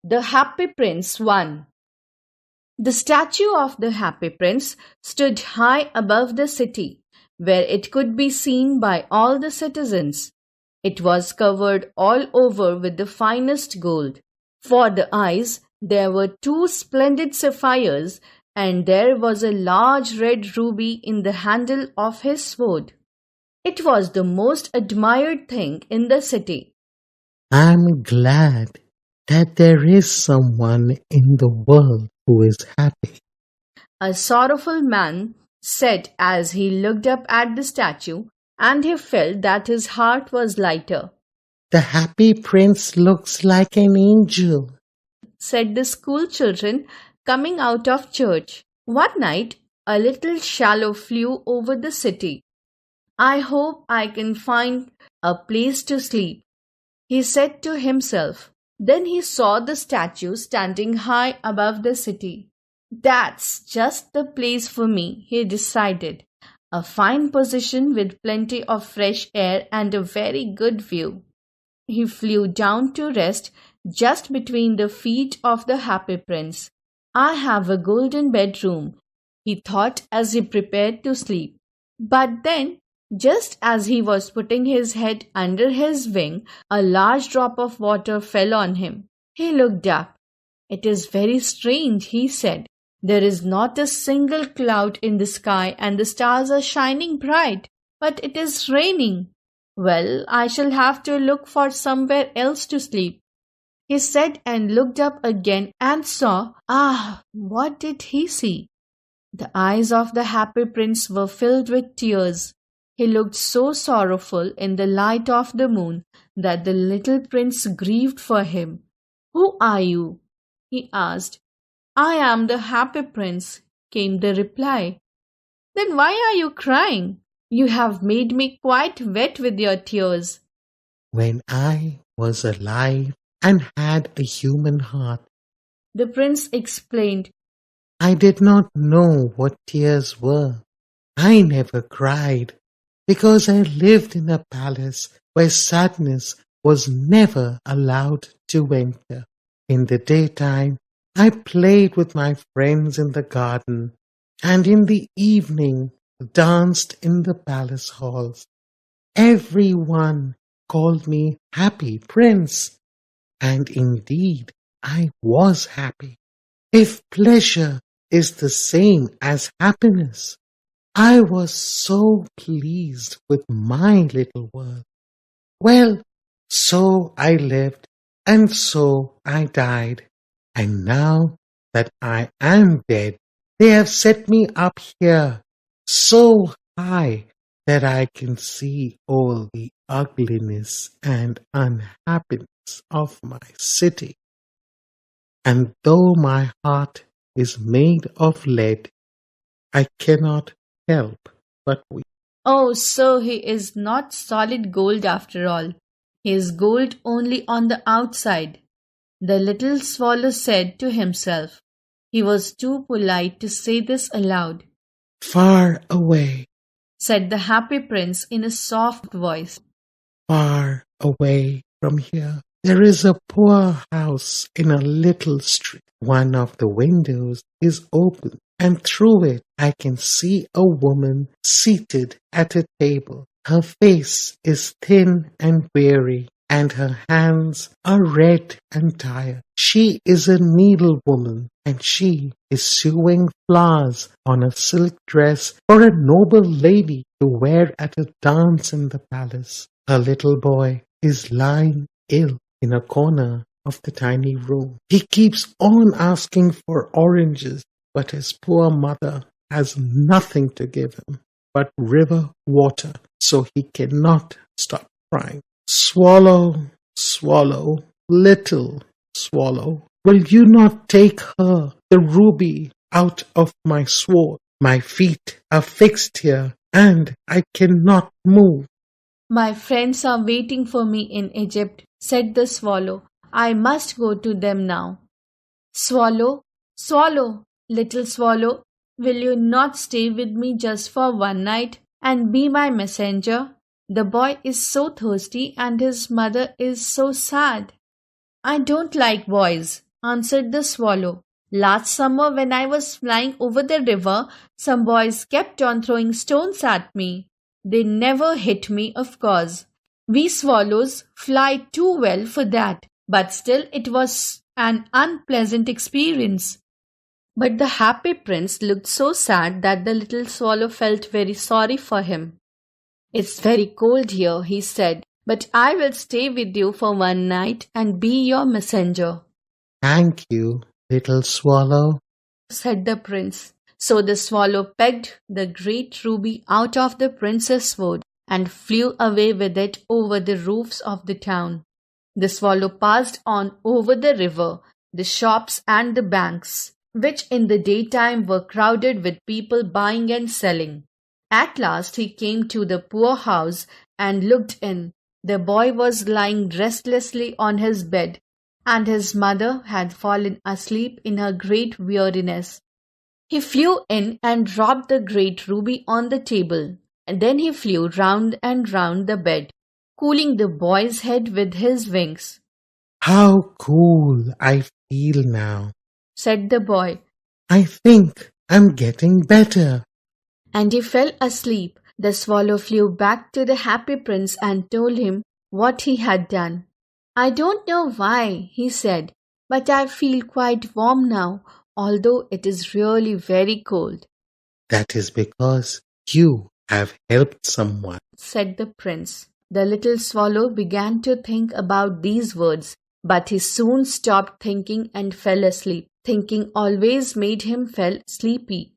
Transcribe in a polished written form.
The Happy Prince won. The statue of the Happy Prince stood high above the city, where it could be seen by all the citizens. It was covered all over with the finest gold. For the eyes, there were two splendid sapphires, and there was a large red ruby in the handle of his sword. It was the most admired thing in the city. I'm glad that there is someone in the world who is happy. A sorrowful man said as he looked up at the statue, and he felt that his heart was lighter. The happy prince looks like an angel, Said the school children coming out of church. One night, a little swallow flew over the city. I hope I can find a place to sleep, he said to himself. Then he saw the statue standing high above the city. That's just the place for me, he decided. A fine position with plenty of fresh air and a very good view. He flew down to rest just between the feet of the Happy Prince. I have a golden bedroom, he thought as he prepared to sleep. But then, just as he was putting his head under his wing, a large drop of water fell on him. He looked up. It is very strange, he said. There is not a single cloud in the sky and the stars are shining bright, but it is raining. Well, I shall have to look for somewhere else to sleep, he said, and looked up again and saw, what did he see? The eyes of the Happy Prince were filled with tears. He looked so sorrowful in the light of the moon that the little prince grieved for him. Who are you? He asked. I am the Happy Prince, came the reply. Then why are you crying? You have made me quite wet with your tears. When I was alive and had a human heart, the prince explained, I did not know what tears were. I never cried because I lived in a palace where sadness was never allowed to enter. In the daytime, I played with my friends in the garden, and in the evening danced in the palace halls. Everyone called me Happy Prince, and indeed I was happy. If pleasure is the same as happiness, I was so pleased with my little world. Well, so I lived, and so I died. And now that I am dead, they have set me up here so high that I can see all the ugliness and unhappiness of my city. And though my heart is made of lead, I cannot help but weep. Oh, so he is not solid gold after all. He is gold only on the outside, the little swallow said to himself. He was too polite to say this aloud. Far away, said the Happy Prince in a soft voice. Far away from here, there is a poor house in a little street. One of the windows is open, and through it I can see a woman seated at a table. Her face is thin and weary, and her hands are red and tired. She is a needlewoman, and she is sewing flowers on a silk dress for a noble lady to wear at a dance in the palace. Her little boy is lying ill in a corner of the tiny room. He keeps on asking for oranges, but his poor mother has nothing to give him but river water, so he cannot stop crying. Swallow, swallow, little swallow, will you not take her, the ruby, out of my sword? My feet are fixed here, and I cannot move. My friends are waiting for me in Egypt, said the swallow. I must go to them now. Swallow, swallow, little swallow, will you not stay with me just for one night and be my messenger? The boy is so thirsty and his mother is so sad. I don't like boys, answered the swallow. Last summer, when I was flying over the river, some boys kept on throwing stones at me. They never hit me, of course. We swallows fly too well for that, but still it was an unpleasant experience. But the happy prince looked so sad that the little swallow felt very sorry for him. It's very cold here, he said, but I will stay with you for one night and be your messenger, Thank you, little swallow. said the prince. So the swallow pegged the great ruby out of the prince's wood and flew away with it over the roofs of the town. The swallow passed on over the river, the shops and the banks, which in the daytime were crowded with people buying and selling. At last he came to the poor house and looked in. The boy was lying restlessly on his bed, and his mother had fallen asleep in her great weariness. He flew in and dropped the great ruby on the table, and then he flew round and round the bed, cooling the boy's head with his wings. How cool I feel now. Said the boy, I think I'm getting better. and he fell asleep. The swallow flew back to the happy prince and told him what he had done. I don't know why, he said, but I feel quite warm now, although it is really very cold, That is because you have helped someone. said the prince. The little swallow began to think about these words, but he soon stopped thinking and fell asleep. Thinking always made him feel sleepy.